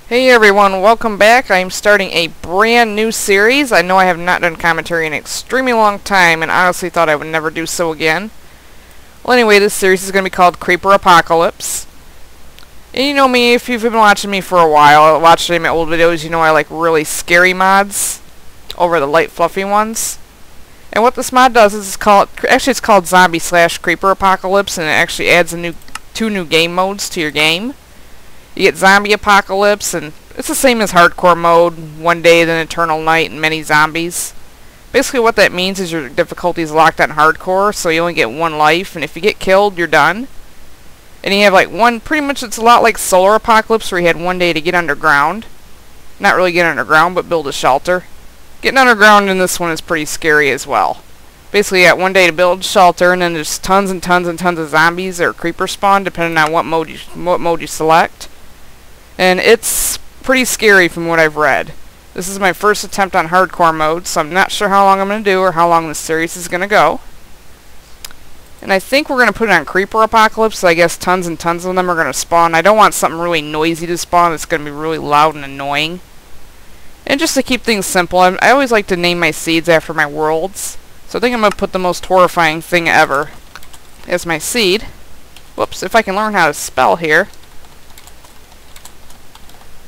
Hey everyone, welcome back. I'm starting a brand new series. I know I have not done commentary in an extremely long time and honestly thought I would never do so again. Well, anyway, this series is going to be called Creeper Apocalypse. And you know me, if you've been watching me for a while, watched my old videos, you know I like really scary mods over the light fluffy ones. And what this mod does is it's called Zombie/Creeper Apocalypse, and it actually adds two new game modes to your game. You get Zombie Apocalypse, and it's the same as Hardcore mode, one day, then Eternal Night, and many zombies. Basically what that means is your difficulty is locked on Hardcore, so you only get one life, and if you get killed, you're done. And you have like pretty much it's a lot like Solar Apocalypse, where you had one day to get underground. Not really get underground, but build a shelter. Getting underground in this one is pretty scary as well. Basically you got one day to build a shelter, and then there's tons and tons and tons of zombies or creepers spawn, depending on what mode you select. And it's pretty scary from what I've read. This is my first attempt on hardcore mode, so I'm not sure how long I'm going to do or how long this series is going to go. And I think we're going to put it on Creeper Apocalypse, so I guess tons and tons of them are going to spawn. I don't want something really noisy to spawn that's going to be really loud and annoying. And just to keep things simple, I always like to name my seeds after my worlds. So I think I'm going to put the most horrifying thing ever as my seed. Whoops, if I can learn how to spell here.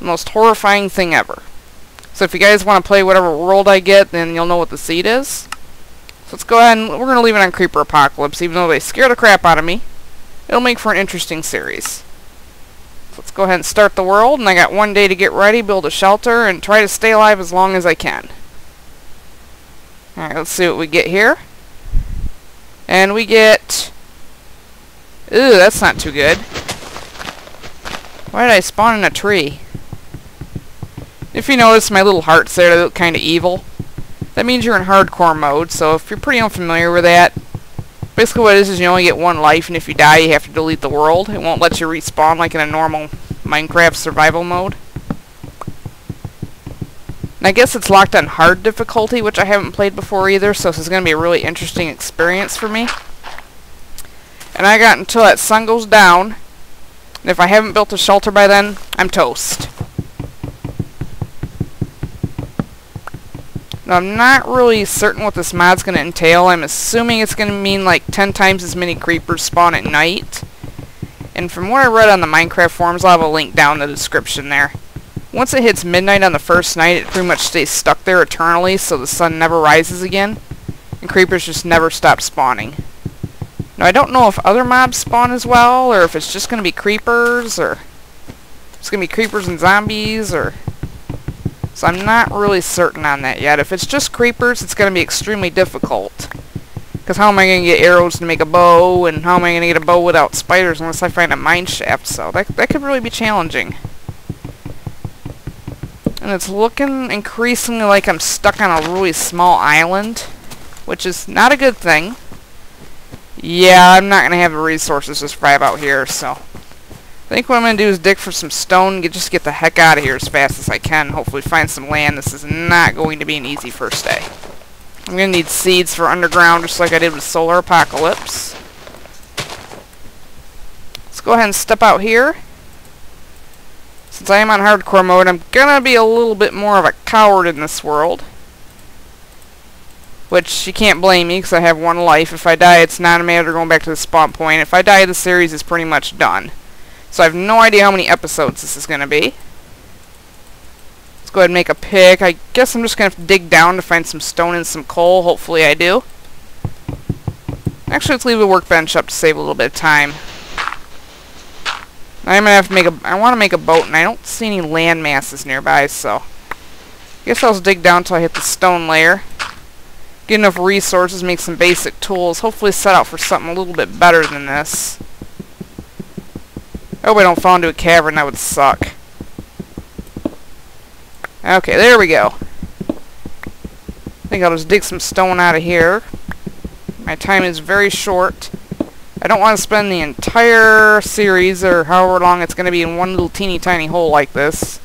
Most horrifying thing ever. So if you guys want to play whatever world I get, then you'll know what the seed is. So let's go ahead and we're going to leave it on Creeper Apocalypse, even though they scare the crap out of me. It'll make for an interesting series. So let's go ahead and start the world, and I got one day to get ready, build a shelter, and try to stay alive as long as I can. Alright, let's see what we get here. And we get... Ooh, that's not too good. Why did I spawn in a tree? If you notice my little hearts there, they look kind of evil. That means you're in hardcore mode, so if you're pretty unfamiliar with that, basically what it is you only get one life, and if you die you have to delete the world. It won't let you respawn like in a normal Minecraft survival mode. And I guess it's locked on hard difficulty, which I haven't played before either, so this is going to be a really interesting experience for me. And I got until that sun goes down, and if I haven't built a shelter by then, I'm toast. Now, I'm not really certain what this mod's going to entail. I'm assuming it's going to mean like 10 times as many creepers spawn at night. And from what I read on the Minecraft forums, I'll have a link down in the description there. Once it hits midnight on the first night, it pretty much stays stuck there eternally, so the sun never rises again. And creepers just never stop spawning. Now, I don't know if other mobs spawn as well, or if it's just going to be creepers, or it's going to be creepers and zombies, or... So I'm not really certain on that yet. If it's just creepers, it's going to be extremely difficult. Because how am I going to get arrows to make a bow, and how am I going to get a bow without spiders unless I find a mine shaft? So that could really be challenging. And it's looking increasingly like I'm stuck on a really small island, which is not a good thing. Yeah, I'm not going to have the resources to survive out here, so... I think what I'm going to do is dig for some stone and just get the heck out of here as fast as I can. Hopefully find some land. This is not going to be an easy first day. I'm going to need seeds for underground just like I did with Solar Apocalypse. Let's go ahead and step out here. Since I am on hardcore mode, I'm going to be a little bit more of a coward in this world. Which, you can't blame me because I have one life. If I die, it's not a matter of going back to the spawn point. If I die, the series is pretty much done. So I have no idea how many episodes this is going to be. Let's go ahead and make a pick. I guess I'm just going to have to dig down to find some stone and some coal. Hopefully I do. Actually, let's leave the workbench up to save a little bit of time. I'm going to have to make I want to make a boat, and I don't see any land masses nearby, so... I guess I'll just dig down until I hit the stone layer. Get enough resources, make some basic tools. Hopefully set out for something a little bit better than this. I hope I don't fall into a cavern. That would suck. Okay, there we go. I think I'll just dig some stone out of here. My time is very short. I don't want to spend the entire series, or however long it's going to be, in one little teeny tiny hole like this.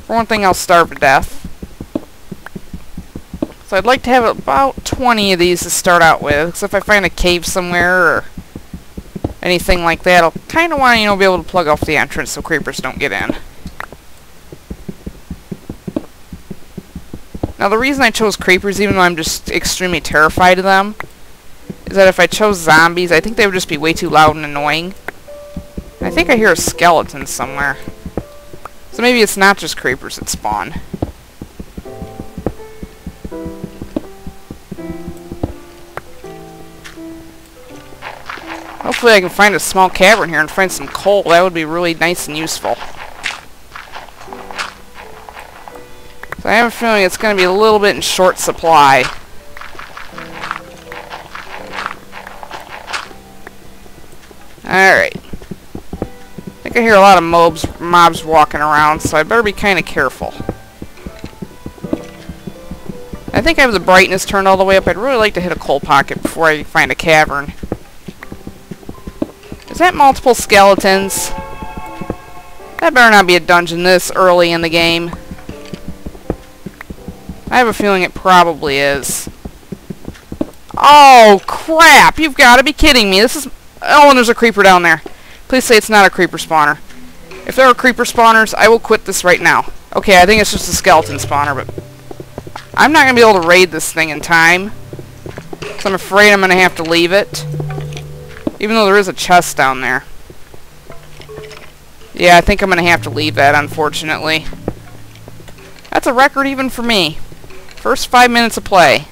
For one thing, I'll starve to death. So I'd like to have about 20 of these to start out with, because if I find a cave somewhere, or anything like that, I'll kind of want to, be able to plug off the entrance so creepers don't get in. Now the reason I chose creepers, even though I'm just extremely terrified of them, is that if I chose zombies, I think they would just be way too loud and annoying. I think I hear a skeleton somewhere. So maybe it's not just creepers that spawn. Hopefully I can find a small cavern here and find some coal. That would be really nice and useful. So I have a feeling it's going to be a little bit in short supply. Alright. I think I hear a lot of mobs walking around, so I better be kind of careful. I think I have the brightness turned all the way up. I'd really like to hit a coal pocket before I find a cavern. Is that multiple skeletons? That better not be a dungeon this early in the game. I have a feeling it probably is. Oh, crap! You've got to be kidding me. This is... Oh, and there's a creeper down there. Please say it's not a creeper spawner. If there are creeper spawners, I will quit this right now. Okay, I think it's just a skeleton spawner, but... I'm not going to be able to raid this thing in time. So I'm afraid I'm going to have to leave it. Even though there is a chest down there. Yeah, I think I'm going to have to leave that, unfortunately. That's a record even for me. First 5 minutes of play.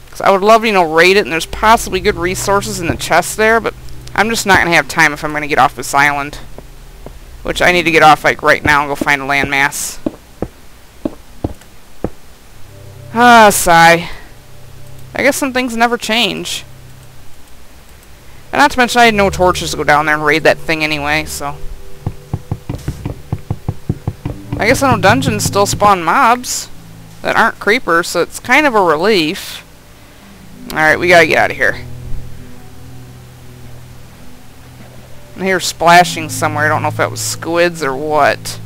Because I would love to, you know, raid it, and there's possibly good resources in the chest there, but I'm just not going to have time if I'm going to get off this island. Which I need to get off, like, right now and go find a landmass. Ah, sigh. I guess some things never change. And not to mention I had no torches to go down there and raid that thing anyway, so... I guess I know dungeons still spawn mobs that aren't creepers, so it's kind of a relief. Alright, we gotta get out of here. I hear splashing somewhere. I don't know if that was squids or what.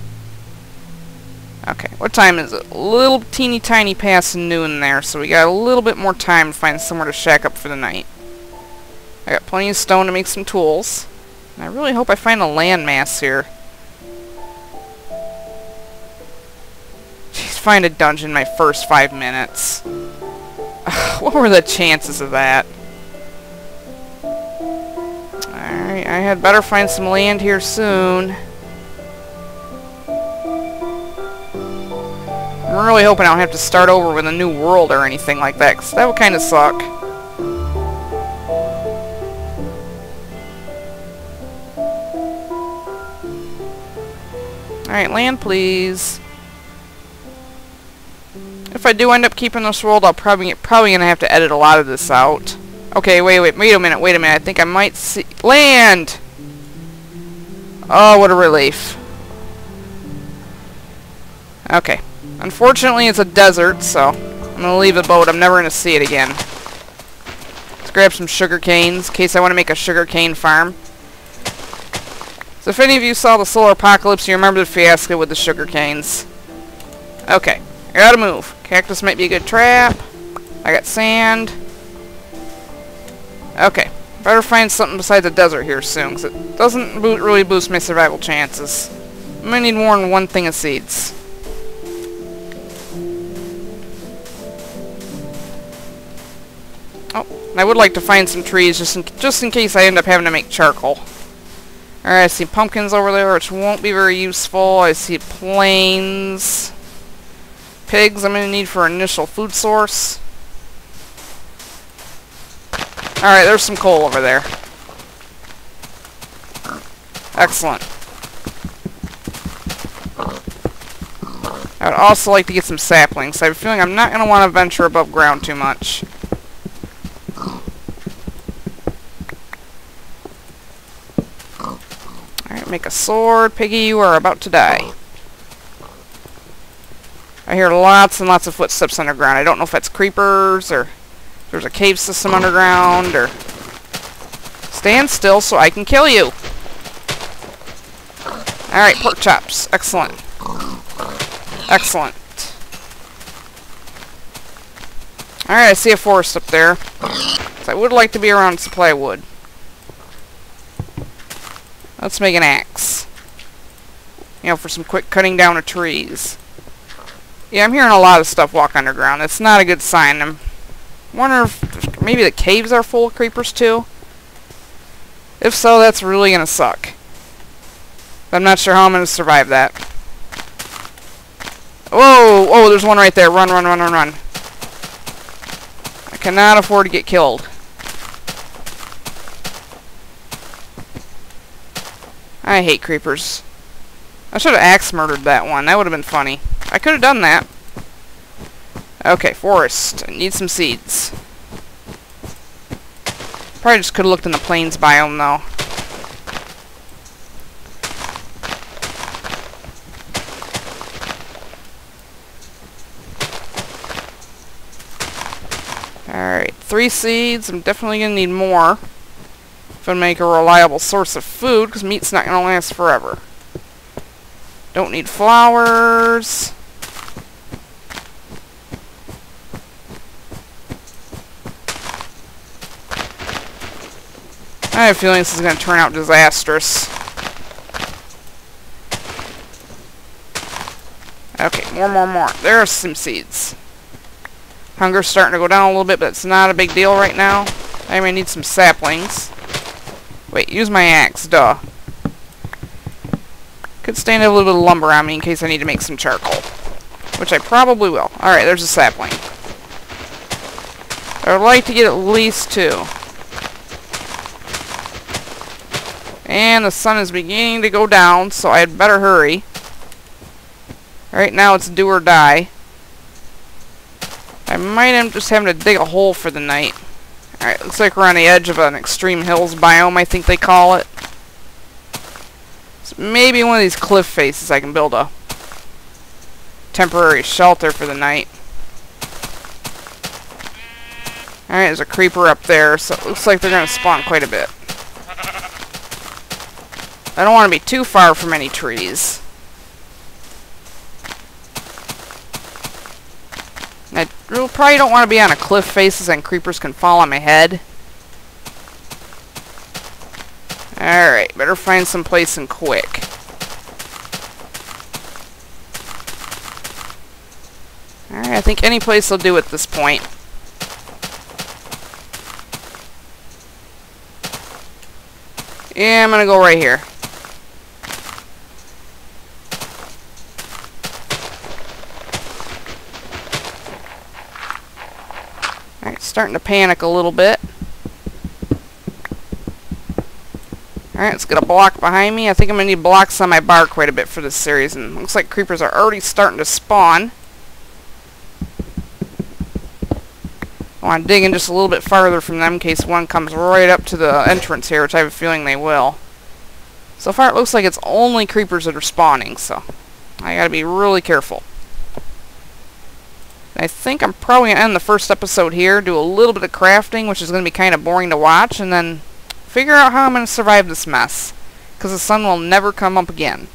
Okay, what time is it? A little teeny tiny past noon there, so we got a little bit more time to find somewhere to shack up for the night. I got plenty of stone to make some tools. And I really hope I find a landmass here. Jeez, find a dungeon in my first 5 minutes. What were the chances of that? Alright, I had better find some land here soon. I'm really hoping I don't have to start over with a new world or anything like that, because that would kind of suck. Alright, land please. If I do end up keeping this world, I'll probably gonna have to edit a lot of this out. Okay, wait a minute. I think I might see... Land! Oh, what a relief. Okay. Unfortunately, it's a desert, so I'm gonna leave the boat. I'm never gonna see it again. Let's grab some sugar canes, in case I want to make a sugar cane farm. So if any of you saw the solar apocalypse, you remember the fiasco with the sugar canes. Okay. I gotta move. Cactus might be a good trap. I got sand. Okay. Better find something besides the desert here soon, because it doesn't really boost my survival chances. I'm gonna need more than one thing of seeds. Oh, I would like to find some trees just in case I end up having to make charcoal. Alright, I see pumpkins over there, which won't be very useful. I see plains. Pigs I'm going to need for initial food source. Alright, there's some coal over there. Excellent. I would also like to get some saplings. I have a feeling I'm not going to want to venture above ground too much. Alright, make a sword. Piggy, you are about to die. I hear lots and lots of footsteps underground. I don't know if that's creepers or if there's a cave system underground or... Stand still so I can kill you. Alright, pork chops. Excellent. Excellent. Alright, I see a forest up there. So I would like to be around supply wood. Let's make an axe. You know, for some quick cutting down of trees. Yeah, I'm hearing a lot of stuff walk underground. It's not a good sign. I'm wondering if maybe the caves are full of creepers too. If so, that's really gonna suck. I'm not sure how I'm gonna survive that. Whoa! Oh, there's one right there. Run, run, run, run, run. I cannot afford to get killed. I hate creepers. I should have axe murdered that one. That would have been funny. I could have done that. Okay, forest. I need some seeds. Probably just could have looked in the plains biome, though. Alright, 3 seeds. I'm definitely going to need more if I make a reliable source of food, because meat's not going to last forever. Don't need flowers. I have a feeling this is going to turn out disastrous. Okay, more. There are some seeds. Hunger's starting to go down a little bit, but it's not a big deal right now. I may need some saplings. Wait, use my axe, duh. Could stand a little bit of lumber on me in case I need to make some charcoal. Which I probably will. Alright, there's a sapling. I would like to get at least 2. And the sun is beginning to go down, so I'd better hurry. Right now it's do or die. I might end up just having to dig a hole for the night. Alright, looks like we're on the edge of an extreme hills biome, I think they call it. So maybe one of these cliff faces I can build a temporary shelter for the night. Alright, there's a creeper up there, so it looks like they're going to spawn quite a bit. I don't want to be too far from any trees. I probably don't want to be on a cliff faces and creepers can fall on my head. Alright, better find some place and quick. Alright, I think any place will do at this point. Yeah, I'm gonna go right here. Alright, starting to panic a little bit. Alright, let's get a block behind me. I think I'm going to need blocks on my bar quite a bit for this series. And looks like creepers are already starting to spawn. I want to dig in just a little bit farther from them in case one comes right up to the entrance here, which I have a feeling they will. So far it looks like it's only creepers that are spawning, so I got to be really careful. I think I'm probably going to end the first episode here, do a little bit of crafting, which is going to be kind of boring to watch, and then figure out how I'm going to survive this mess. Because the sun will never come up again.